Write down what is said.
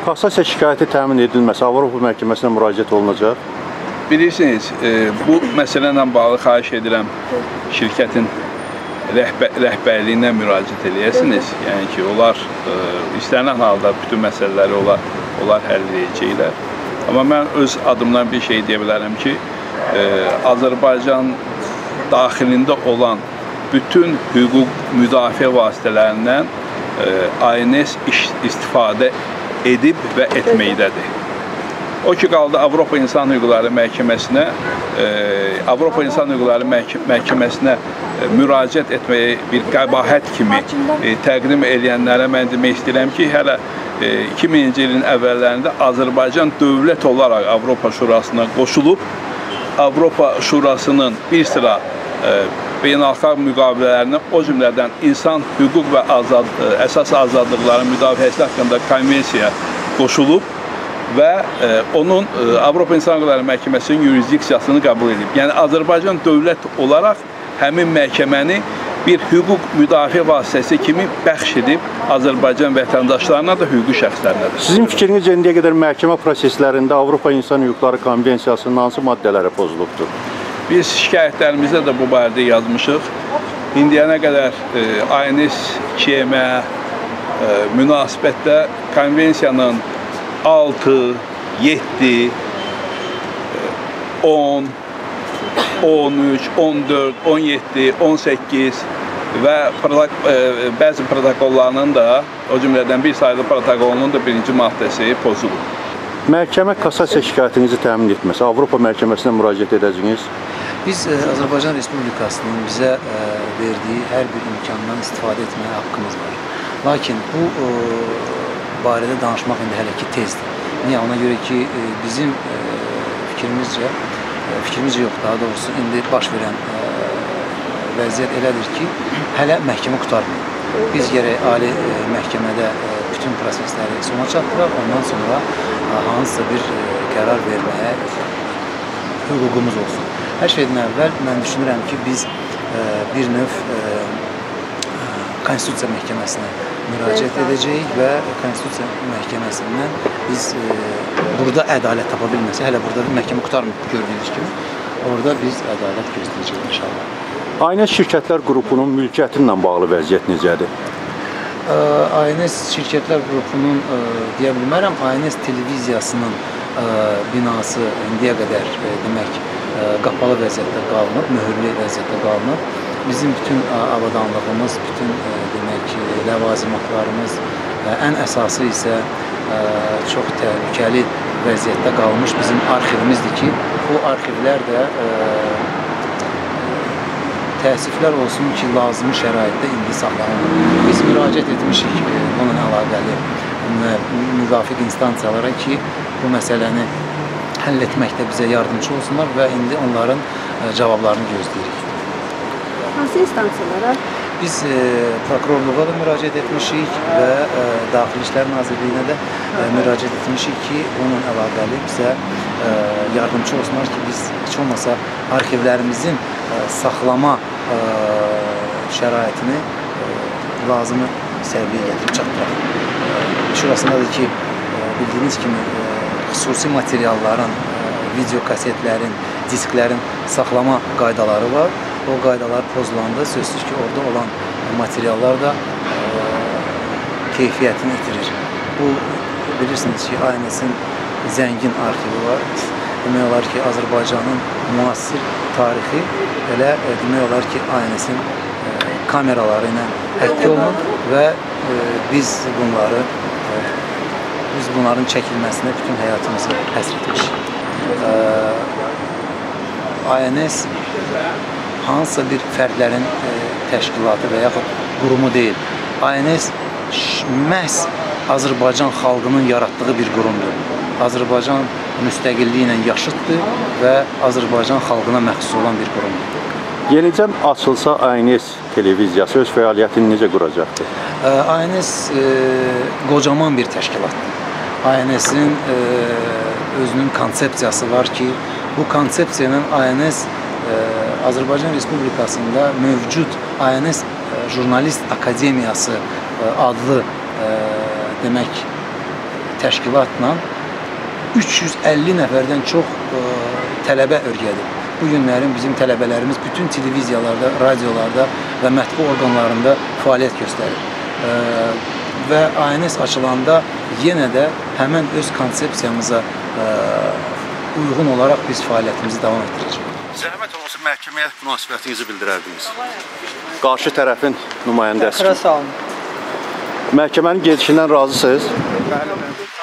Kassasiya şikayəti təmin edilməsə, Avropa məhkəməsinə müraciət olunacaq. Bilirsiniz, bu məsələ ilə bağlı xahiş edirəm şirkətin rəhbərliyinə müraciət edəsiniz. Yəni ki, onlar istənilən halda bütün məsələləri onlar həll edəcəklər. Amma mən öz adımdan bir şey deyə bilərəm ki, Azərbaycan daxilində olan bütün hüquq müdafiə vasitələrindən ANS istifadə edib və etməkdədir. O ki, qaldı Avropa İnsan Hüquqları Məhkəməsinə müraciət etməyi bir qəbahət kimi təqdim edənlərə mən demək istəyirəm ki, hələ 2000-ci ilin əvvəllərində Azərbaycan dövlət olaraq Avropa Şurasına qoşulub, Avropa Şurasının bir sıra beynəlxalq müqavilələrinə, o cümlədən insan hüquq və əsas azadlıqların müdafiəsi haqqında konvensiyaya qoşulub və onun Avropa İnsan Hüquqları Məhkəməsinin yurisdiksiyasını qəbul edib. Yəni, Azərbaycan dövlət olaraq həmin məhkəməni bir hüquq müdafiə vasitəsi kimi bəxş edib Azərbaycan vətəndaşlarına da, hüquqi şəxslərinə də. Sizin fikrinizcə indiyə qədər məhkəmə proseslərində Avropa İnsan Hüquqları Konvensiyasının hansı maddələri pozulubdur? Biz şikayətlərimizdə də bu barədə yazmışıq. İndiyənə qədər ANS KM münasibətdə konvensiyanın 6, 7, 10, 13, 14, 17, 18 və bəzi protokollarının da, o cümlədən bir sayılı protokolunun da 1-ci maddəsi pozulur. Məhkəmə kassasiya şikayətinizi təmin etməsə, Avropa məhkəməsinə müraciət edəcəksiniz? Biz Azərbaycan Respublikasının bizə verdiyi hər bir imkandan istifadə etməyə haqqımız var. Lakin bu barədə danışmaq indi hələ ki tezdir. Niyə? Ona görə ki, bizim fikrimizcə yox, daha doğrusu indi baş verən vəziyyət elədir ki, hələ məhkəmə qurtarmıyor. Biz gərək ali məhkəmədə bütün prosesləri sona çatdıraq, ondan sonra hansısa bir qərar verməyə hüququmuz olsun. Hər şeydən əvvəl mən düşünürəm ki, biz bir növ Konstitusiya Məhkəməsinə müraciət edəcəyik və Konstitusiya Məhkəməsindən biz burada ədalət tapa bilməsə, hələ burada məhkəmə qurtarmıyor gördüyünüz kimi, orada biz ədalət gözləyəcəyik inşallah. ANS Şirkətlər Qrupunun mülkiyyəti ilə bağlı vəziyyət necədir? ANS Şirkətlər Qrupunun deyə bilmərəm, ANS televiziyasının binası indiyə qədər demək qapalı vəziyyətdə qalınıb, möhürlü vəziyyətdə qalınıb. Bizim bütün avadanlığımız, bütün demək ləvazimatlarımız, ən əsası isə çox təhlükəli vəziyyətdə qalmış bizim arxivimizdir ki, bu arxivlər də təəssüflər olsun ki, lazımi şəraitdə indi saxlanılır. Biz müraciət etmişik bununla əlaqəli müvafiq instansiyalara ki, bu məsələni həll etməkdə bizə yardımcı olsunlar və indi onların cavablarını gözləyirik. Hansı instansiyalara? Biz prokurorluğa da müraciət etmişik və Daxili İşlər Nazirliyinə də müraciət etmişik ki, bununla əlaqəli bizə yardımcı olsunlar ki, biz heç olmasa arxivlərimizin saxlama şəraitini lazımi səviyyəyə gətirib çatdıraq. Şurasındadır ki, bildiyiniz kimi xüsusi materialların, video kasetlərin, disklərin saxlama qaydaları var. O qaydalar pozulanda sözsüz ki, orada olan materiallar da keyfiyyətini itirir. Bu, bilirsiniz ki, ANS-in zəngin arxivi var. Demək olar ki, Azərbaycanın müasir tarixi elə demək olar ki, ANS-in kameraları ilə həkk olunub və biz bunların çəkilməsinə bütün həyatımızı həsr etmişik. ANS hansısa bir fərdlərin təşkilatı və yaxud qurumu deyil. ANS məhz Azərbaycan xalqının yaratdığı bir qurumdur. Azərbaycan müstəqilliyi ilə yaşıddır və Azərbaycan xalqına məxsus olan bir qurumdur. Yenicə açılsa ANS televiziyası öz fəaliyyətini necə quracaqdır? ANS qocaman bir təşkilatdır. ANS-in özünün konsepsiyası var ki, bu konsepsiya ilə ANS Azərbaycan Respublikasında mövcud ANS Jurnalist Akademiyası adlı demək təşkilatla 350 nəfərdən çox tələbə örgədir. Bu günlərin bizim tələbələrimiz bütün televiziyalarda, radiolarda və mətbu orqanlarında fəaliyyət göstərir. Və ANS açılanda yenə də həmən öz konsepsiyamıza uyğun olaraq biz fəaliyyətimizi davam etdirəcəyik. Zəhmət olmasa məhkəməyə münasibətinizi bildirərdiniz. Qarşı tərəfin nümayəndəsi. Təxirə salın. Məhkəmənin gedişindən razısınız? Bəli, bəli.